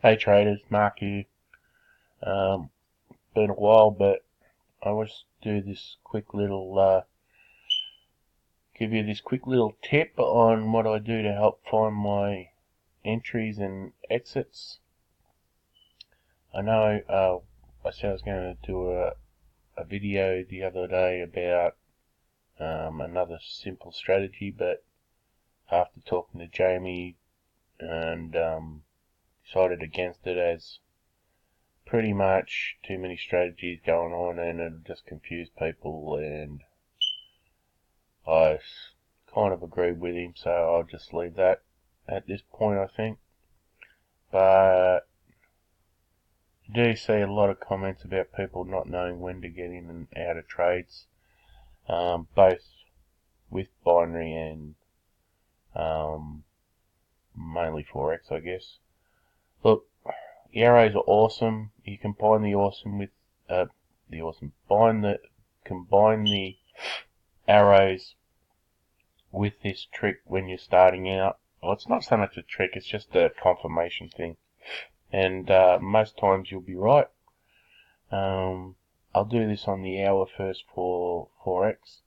Hey traders, Mark here. Been a while, but I want to do this quick little, give you this quick little tip on what I do to help find my entries and exits. I know I said I was going to do a video the other day about another simple strategy, but after talking to Jamie and decided against it as pretty much too many strategies going on and it'll just confuse people, and I kind of agreed with him, so I'll just leave that at this point, I think. But I do see a lot of comments about people not knowing when to get in and out of trades, both with binary and mainly Forex, I guess. Look, the arrows are awesome. You combine the awesome with combine the arrows with this trick when you're starting out. Well, it's not so much a trick, it's just a confirmation thing. And most times you'll be right. I'll do this on the hour first for Forex.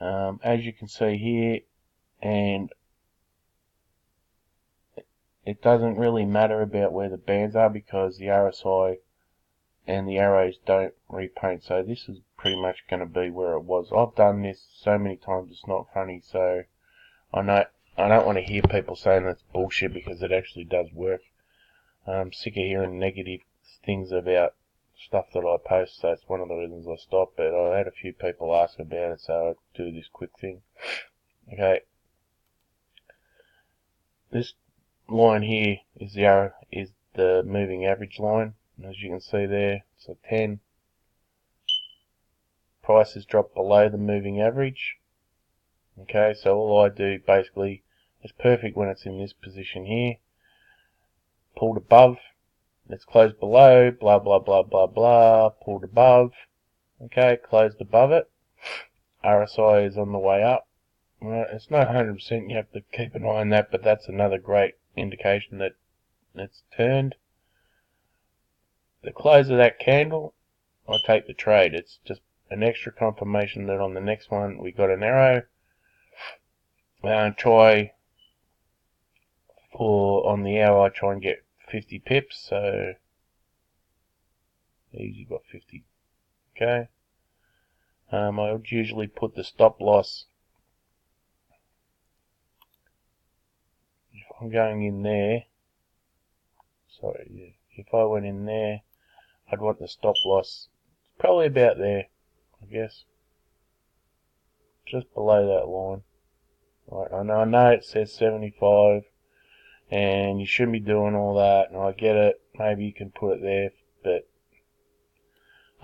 As you can see here, and it doesn't really matter about where the bands are because the RSI and the arrows don't repaint, so this is pretty much going to be where it was. I've done this so many times it's not funny, so I don't want to hear people saying that's bullshit because it actually does work. I'm sick of hearing negative things about stuff that I post, so it's one of the reasons I stopped, but I had a few people ask about it, so I'll do this quick thing. Okay. This line here is the moving average line. As you can see there, it's a 10. Prices drop below the moving average. Okay, so all I do basically is perfect when it's in this position here. Pulled above, let's close below, blah blah blah blah blah, pulled above, okay, closed above it. RSI is on the way up. Well, it's not 100%, you have to keep an eye on that, but that's another great indication that it's turned. The close of that candle, I take the trade. It's just an extra confirmation that on the next one we got an arrow. Try for on the hour, I try and get 50 pips, so easy, got 50. Okay. I would usually put the stop loss. If I'm going in there, if I went in there, I'd want the stop loss probably about there, I guess, just below that line. Right, I know it says 75, and you shouldn't be doing all that, and I get it, maybe you can put it there, but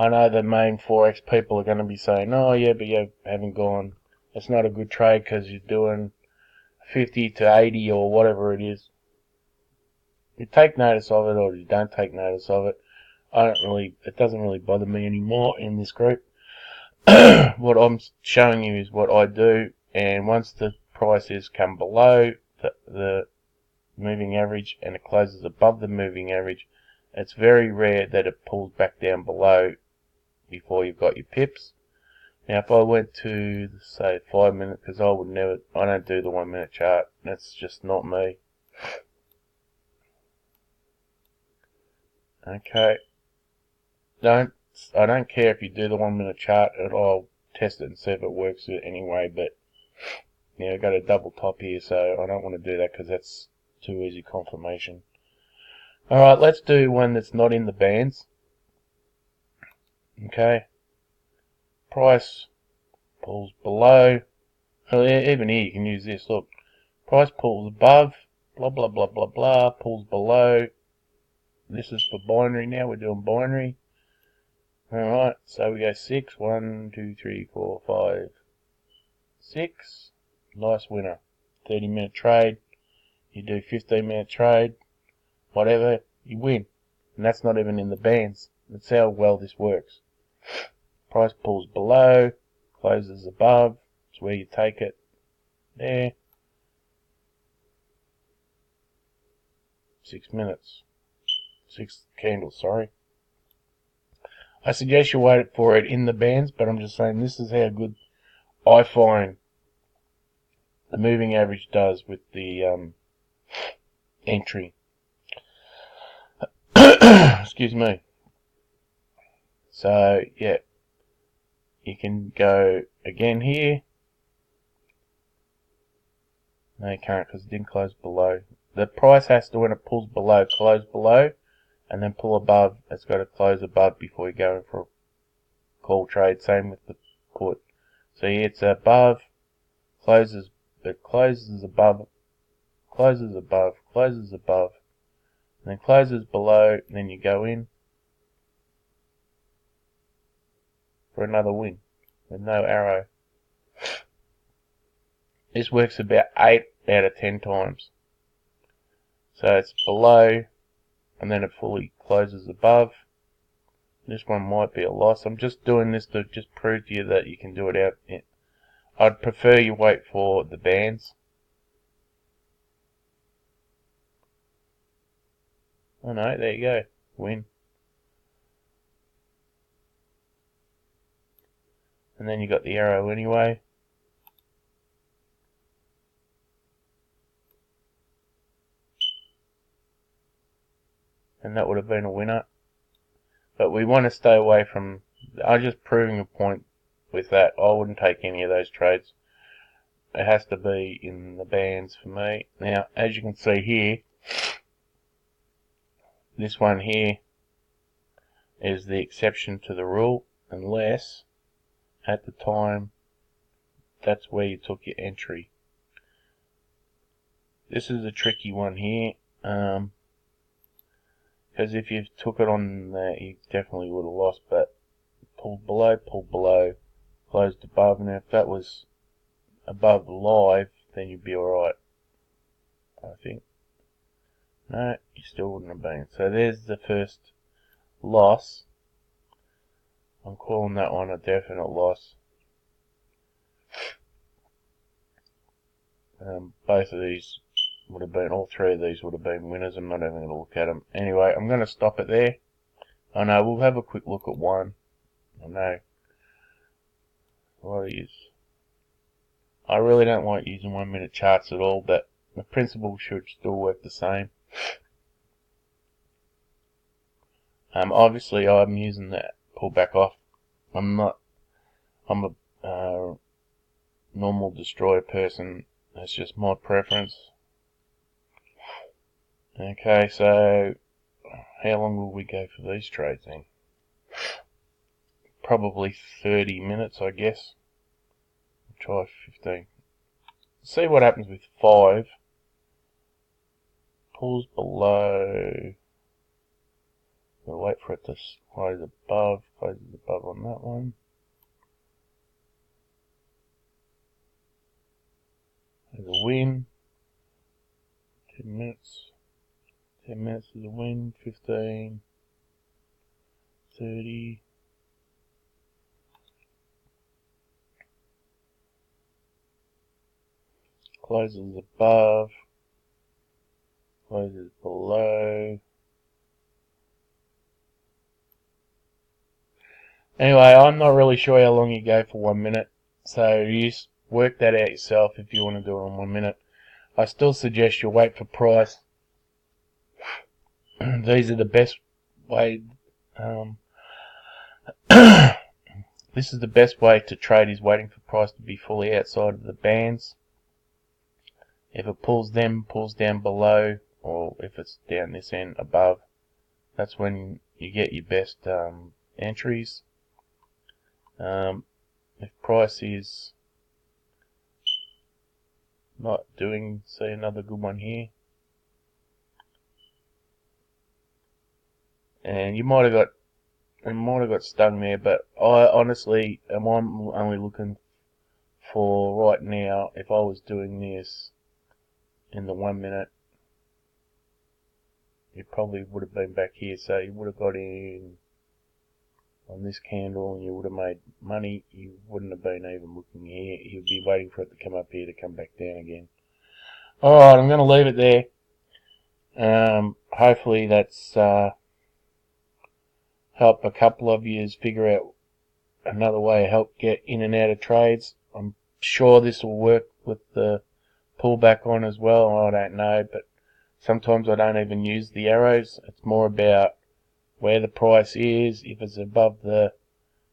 I know the main Forex people are going to be saying, oh yeah, but you haven't gone, it's not a good trade because you're doing 50 to 80 or whatever it is. You take notice of it or you don't take notice of it. It doesn't really bother me anymore in this group. What I'm showing you is what I do, and once the prices come below the moving average and it closes above the moving average, it's very rare that it pulls back down below before you've got your pips. Now if I went to say 5 minutes, because I don't do the 1 minute chart, that's just not me. Okay, I don't care if you do the 1 minute chart, I'll test it and see if it works anyway, but yeah, I got a double top here, so I don't want to do that because that's too easy confirmation. Alright, let's do one that's not in the bands. Okay, price pulls below. Even here you can use this, look. Price pulls above, blah blah blah blah blah, pulls below. This is for binary now, we're doing binary. Alright, so we go 6, 1, 2, 3, 4, 5, 6. Nice winner. 30-minute trade. You do 15-minute trade, whatever, you win. And that's not even in the bands. That's how well this works. Price pulls below, closes above. It's where you take it. There. 6 minutes. 6 candles, sorry. I suggest you wait for it in the bands, but I'm just saying this is how good I find the moving average does with the entry. Excuse me. So, yeah, you can go again here. No, you can't because it didn't close below. The price has to, when it pulls below, close below, and then pull above. It's got to close above before you go in for a call trade. Same with the put. So yeah, it's above, closes, it closes above, closes above, closes above, and then closes below, and then you go in for another win with no arrow. This works about 8 out of 10 times. So it's below, and then it fully closes above. This one might be a loss. I'm just doing this to just prove to you that you can do it out. I'd prefer you wait for the bands. Oh no, there you go. Win. And then you got the arrow anyway. And that would have been a winner. But we want to stay away from... I'm just proving a point with that. I wouldn't take any of those trades. It has to be in the bands for me. Now, as you can see here, this one here is the exception to the rule, unless at the time that's where you took your entry. This is a tricky one here, because if you took it on there, you definitely would have lost, but pulled below, closed above, and if that was above live, then you'd be alright, I think. No, you still wouldn't have been. So there's the first loss. I'm calling that one a definite loss. Both of these would have been, all three of these would have been winners. I'm not even going to look at them. Anyway, I'm going to stop it there. I know, we'll have a quick look at one. I know. What is? I really don't like using 1 minute charts at all, but the principle should still work the same. Obviously I'm using that pull back off. I'm a normal destroyer person. That's just my preference. Okay, so how long will we go for these trades then? Probably 30 minutes, I guess. Try 15. See what happens with 5. Pulls below. We'll wait for it to close above. Closes above on that one. There's a win. 10 minutes. 10 minutes is a win. 15. 30. Closes above. Closes below. Anyway, I'm not really sure how long you go for 1 minute, so you work that out yourself if you want to do it in 1 minute. I still suggest you wait for price. These are the best way. This is the best way to trade, is waiting for price to be fully outside of the bands. If it pulls down below, or if it's down this end above, that's when you get your best entries. If price is not doing, see another good one here, and you might have got stung there, but I honestly am only looking for right now. If I was doing this in the 1 minute, you probably would have been back here, so you would have got in on this candle and you would have made money. You wouldn't have been even looking here. You'd be waiting for it to come up here to come back down again. Alright, I'm going to leave it there. Hopefully that's helped a couple of you figure out another way to help get in and out of trades. I'm sure this will work with the pullback on as well. I don't know, but sometimes I don't even use the arrows. It's more about where the price is, if it's above the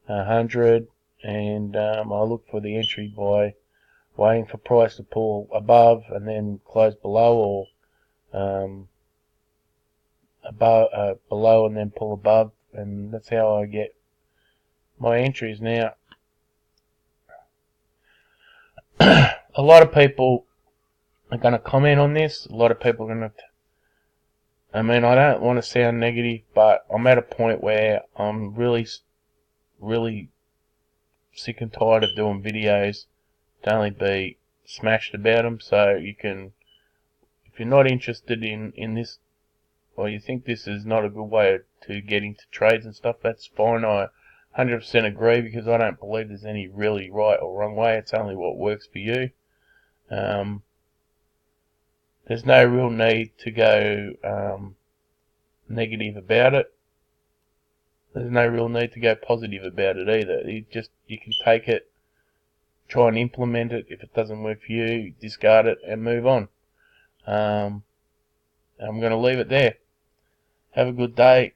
100, and I look for the entry by waiting for price to pull above and then close below, or below and then pull above, and that's how I get my entries. Now, a lot of people are going to comment on this. A lot of people are going to. I mean, I don't want to sound negative, but I'm at a point where I'm really sick and tired of doing videos to only be smashed about them. So you can, if you're not interested in this, or you think this is not a good way to get into trades and stuff, that's fine. I 100% agree, because I don't believe there's any really right or wrong way. It's only what works for you. There's no real need to go negative about it. There's no real need to go positive about it either. You can take it, try and implement it. If it doesn't work for you, discard it and move on. I'm going to leave it there. Have a good day.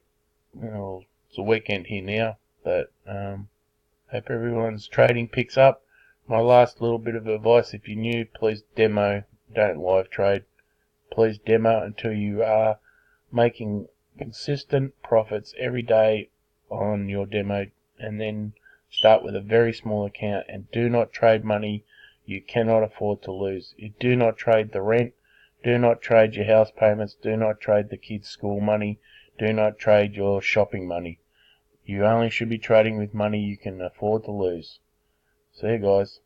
Well, it's a weekend here now, but hope everyone's trading picks up. My last little bit of advice: if you're new, please demo. Don't live trade. Please demo until you are making consistent profits every day on your demo, and then start with a very small account, and do not trade money you cannot afford to lose. You do not trade the rent, do not trade your house payments, do not trade the kids' school money, do not trade your shopping money. You only should be trading with money you can afford to lose. See you guys.